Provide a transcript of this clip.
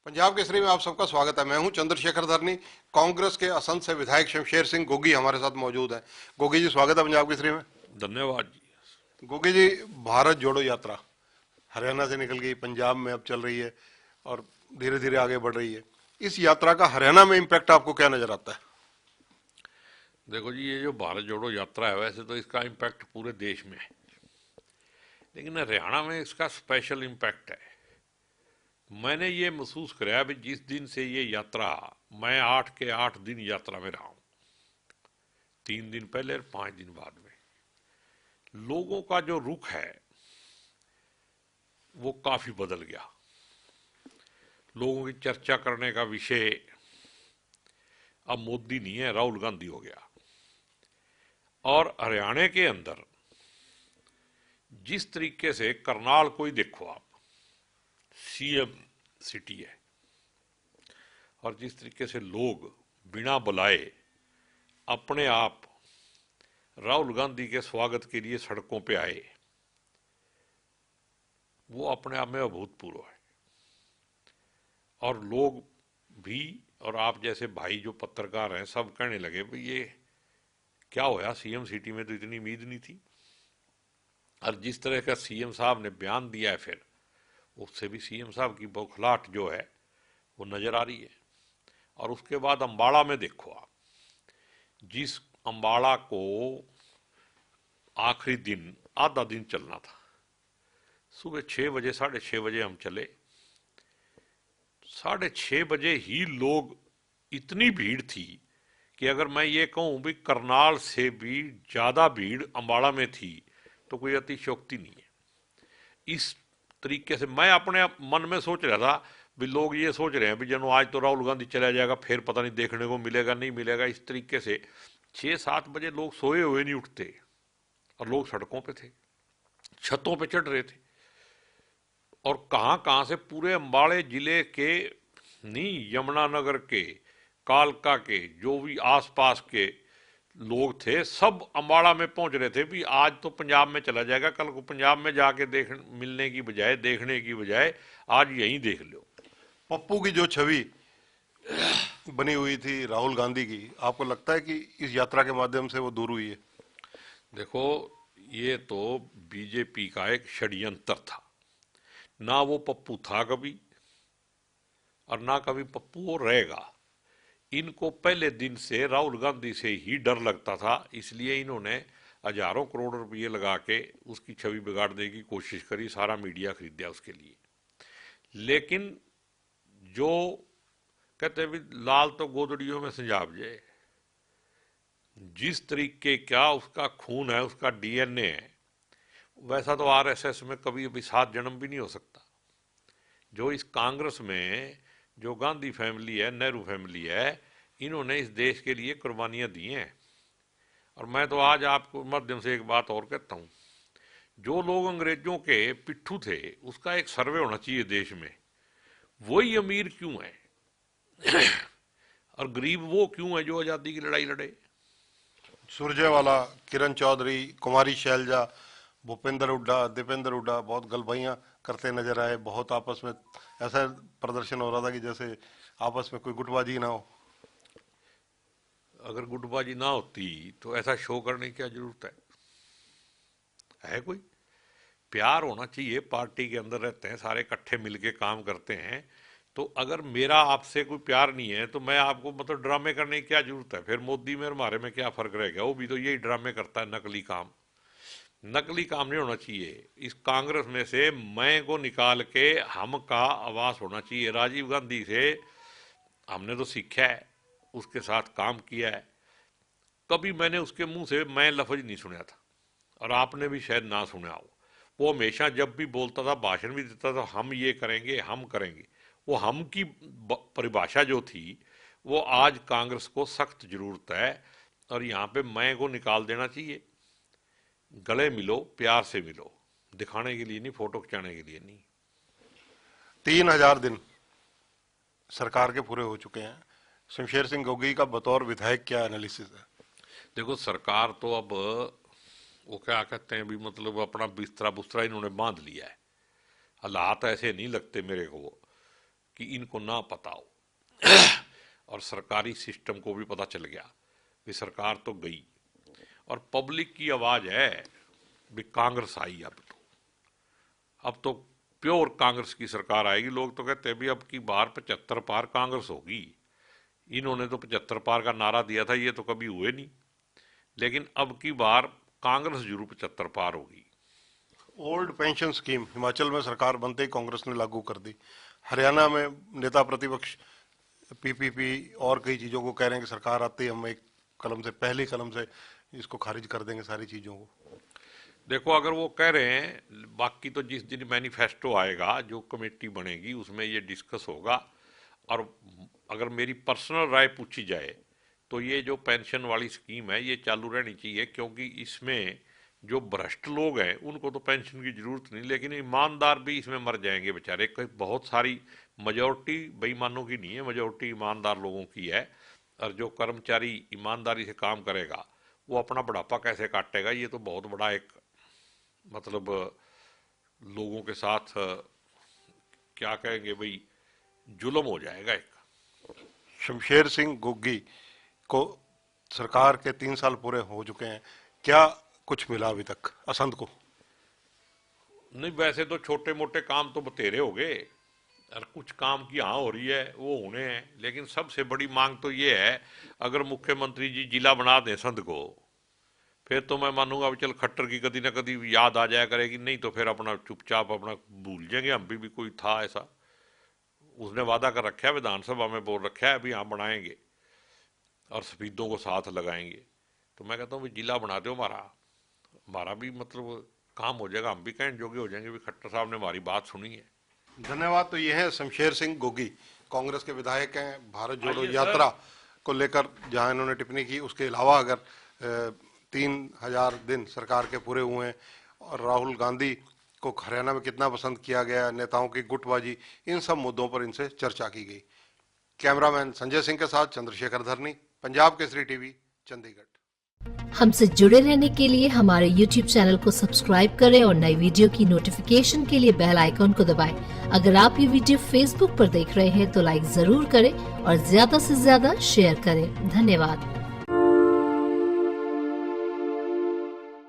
पंजाब केसरी में आप सबका स्वागत है। मैं हूं चंद्रशेखर धरनी। कांग्रेस के असंध से विधायक शमशेर सिंह गोगी हमारे साथ मौजूद हैं। गोगी जी, स्वागत है पंजाब केसरी में। धन्यवाद जी। गोगी जी, भारत जोड़ो यात्रा हरियाणा से निकल गई, पंजाब में अब चल रही है और धीरे धीरे आगे बढ़ रही है। इस यात्रा का हरियाणा में इम्पैक्ट आपको क्या नजर आता है? देखो जी, ये जो भारत जोड़ो यात्रा है वैसे तो इसका इम्पैक्ट पूरे देश में है, लेकिन हरियाणा में इसका स्पेशल इम्पैक्ट है। मैंने ये महसूस कराया भी जिस दिन से ये यात्रा, मैं 8 के 8 दिन यात्रा में रहा हूँ, 3 दिन पहले और 5 दिन बाद में, लोगों का जो रुख है वो काफी बदल गया। लोगों की चर्चा करने का विषय अब मोदी नहीं है, राहुल गांधी हो गया। और हरियाणा के अंदर जिस तरीके से करनाल को ही देखो आप, सीएम सिटी है, और जिस तरीके से लोग बिना बुलाए अपने आप राहुल गांधी के स्वागत के लिए सड़कों पे आए, वो अपने आप में अभूतपूर्व है। और लोग भी, और आप जैसे भाई जो पत्रकार हैं, सब कहने लगे भाई ये क्या होया, सीएम सिटी में तो इतनी उम्मीद नहीं थी। और जिस तरह का सीएम साहब ने बयान दिया है, फिर उससे भी सीएम साहब की बौखलाहट जो है वो नजर आ रही है। और उसके बाद अम्बाड़ा में देखो आप, जिस अम्बाड़ा को आखिरी दिन आधा दिन चलना था, सुबह 6 बजे 6:30 बजे हम चले, 6:30 बजे ही लोग, इतनी भीड़ थी कि अगर मैं ये कहूं भी करनाल से भी ज्यादा भीड़ अम्बाड़ा में थी तो कोई अतिशयोक्ति नहीं है। इस तरीके से मैं अपने मन में सोच रहा था भी लोग ये सोच रहे हैं भी जनो आज तो राहुल गांधी चला जाएगा, फिर पता नहीं देखने को मिलेगा नहीं मिलेगा। इस तरीके से 6-7 बजे लोग सोए हुए नहीं उठते और लोग सड़कों पे थे, छतों पे चढ़ रहे थे। और कहां कहां से पूरे अंबाड़े जिले के नहीं, यमुनानगर के, कालका के, जो भी आसपास के लोग थे, सब अंबाड़ा में पहुंच रहे थे भी आज तो पंजाब में चला जाएगा, कल को पंजाब में जाके देख मिलने की बजाय, देखने की बजाय आज यहीं देख लो। पप्पू की जो छवि बनी हुई थी राहुल गांधी की, आपको लगता है कि इस यात्रा के माध्यम से वो दूर हुई है? देखो, ये तो बीजेपी का एक षड्यंत्र था। ना वो पप्पू था कभी, और ना कभी पप्पू वो रहेगा। इनको पहले दिन से राहुल गांधी से ही डर लगता था, इसलिए इन्होंने हजारों करोड़ रुपए लगा के उसकी छवि बिगाड़ने की कोशिश करी, सारा मीडिया खरीदा उसके लिए। लेकिन जो कहते हैं भी लाल तो गोदड़ियों में संजाब जाए, जिस तरीके का उसका खून है, उसका डीएनए है, वैसा तो आरएसएस में कभी अभी 7 जन्म भी नहीं हो सकता। जो इस कांग्रेस में जो गांधी फैमिली है, नेहरू फैमिली है, इन्होंने इस देश के लिए कुर्बानियां दी हैं। और मैं तो आज आपको माध्यम से एक बात और कहता हूं, जो लोग अंग्रेजों के पिट्ठू थे, उसका एक सर्वे होना चाहिए देश में। वही अमीर क्यों है और गरीब वो क्यों है जो आजादी की लड़ाई लड़े? सुरजेवाला, किरण चौधरी, कुमारी शैलजा, भूपेंद्र हुड्डा, दीपेंद्र हुड्डा बहुत गलबैयां करते नजर आए। बहुत आपस में ऐसा प्रदर्शन हो रहा था कि जैसे आपस में कोई गुटबाजी ना हो। अगर गुटबाजी ना होती तो ऐसा शो करने की क्या जरूरत है कोई? प्यार होना चाहिए, पार्टी के अंदर रहते हैं सारे, इकट्ठे मिलके काम करते हैं। तो अगर मेरा आपसे कोई प्यार नहीं है तो मैं आपको मतलब ड्रामे करने की क्या जरूरत है? फिर मोदी में और हमारे में क्या फर्क रह गया? वो भी तो यही ड्रामे करता है, नकली काम। नकली काम नहीं होना चाहिए। इस कांग्रेस में से मैं को निकाल के हम का आवास होना चाहिए। राजीव गांधी से हमने तो सीखा है, उसके साथ काम किया है, कभी मैंने उसके मुंह से मैं लफ्ज नहीं सुना था, और आपने भी शायद ना सुना हो। वो हमेशा जब भी बोलता था, भाषण भी देता था, हम ये करेंगे हम करेंगे। वो हम की परिभाषा जो थी, वो आज कांग्रेस को सख्त जरूरत है। और यहाँ पे मैं को निकाल देना चाहिए। गले मिलो, प्यार से मिलो, दिखाने के लिए नहीं, फोटो खिंचाने के लिए नहीं। 3,000 दिन सरकार के पूरे हो चुके हैं। शमशेर सिंह गोगी का बतौर विधायक क्या एनालिसिस है? देखो, सरकार तो अब वो क्या कहते हैं भी, मतलब अपना बिस्तरा बुस्तरा इन्होंने बांध लिया है। हालात ऐसे नहीं लगते मेरे को कि इनको ना पता हो। और सरकारी सिस्टम को भी पता चल गया कि सरकार तो गई और पब्लिक की आवाज है भी कांग्रेस आई। अब तो प्योर कांग्रेस की सरकार आएगी। लोग तो कहते हैं भी अब की बार 75 पार कांग्रेस होगी। इन्होंने तो 75 पार का नारा दिया था, ये तो कभी हुए नहीं, लेकिन अब की बार कांग्रेस जरूर 75 पार होगी। ओल्ड पेंशन स्कीम हिमाचल में सरकार बनते ही कांग्रेस ने लागू कर दी। हरियाणा में नेता प्रतिपक्ष पीपीपी और कई चीजों को कह रहे हैं कि सरकार आते ही हम एक कलम से, पहली कलम से इसको खारिज कर देंगे सारी चीजों को। देखो, अगर वो कह रहे हैं, बाकी तो जिस दिन मैनिफेस्टो आएगा, जो कमेटी बनेगी, उसमें ये डिस्कस होगा। और अगर मेरी पर्सनल राय पूछी जाए तो ये जो पेंशन वाली स्कीम है ये चालू रहनी चाहिए, क्योंकि इसमें जो भ्रष्ट लोग हैं उनको तो पेंशन की जरूरत नहीं, लेकिन ईमानदार भी इसमें मर जाएंगे बेचारे। बहुत सारी मेजॉरिटी बेईमानों की नहीं है, मेजॉरिटी ईमानदार लोगों की है। और जो कर्मचारी ईमानदारी से काम करेगा वो अपना बुढ़ापा कैसे काटेगा, ये तो बहुत बड़ा एक मतलब लोगों के साथ क्या कहेंगे भाई, जुल्म हो जाएगा एक। शमशेर सिंह गोगी को सरकार के 3 साल पूरे हो चुके हैं, क्या कुछ मिला अभी तक असंध को? नहीं, वैसे तो छोटे मोटे काम तो बतेरे हो गए और कुछ काम की हाँ हो रही है, वो होने हैं। लेकिन सबसे बड़ी मांग तो ये है, अगर मुख्यमंत्री जी जिला बना दें संध को, फिर तो मैं मानूंगा अब चल खट्टर की कभी ना कभी याद आ जाया करेगी। नहीं तो फिर अपना चुपचाप अपना भूल जाएंगे। हम भी कोई था ऐसा, उसने वादा कर रखा है, विधानसभा में बोल रखा है अभी हम बनाएंगे और सफेदों को साथ लगाएंगे। तो मैं कहता हूँ जिला बना दो हमारा भी मतलब काम हो जाएगा, हम भी कहने जोगे हो जाएंगे भी खट्टर साहब ने हमारी बात सुनी है। धन्यवाद। तो ये है शमशेर सिंह गोगी, कांग्रेस के विधायक हैं। भारत जोड़ो आइए यात्रा को लेकर जहां इन्होंने टिप्पणी की, उसके अलावा अगर 3000 दिन सरकार के पूरे हुए हैं और राहुल गांधी को हरियाणा में कितना पसंद किया गया, नेताओं की गुटबाजी, इन सब मुद्दों पर इनसे चर्चा की गई। कैमरामैन संजय सिंह के साथ चंद्रशेखर धरनी, पंजाब केसरी टीवी, चंडीगढ़। हमसे जुड़े रहने के लिए हमारे YouTube चैनल को सब्सक्राइब करें और नई वीडियो की नोटिफिकेशन के लिए बेल आइकॉन को दबाएं। अगर आप ये वीडियो Facebook पर देख रहे हैं तो लाइक जरूर करें और ज्यादा से ज्यादा शेयर करें। धन्यवाद।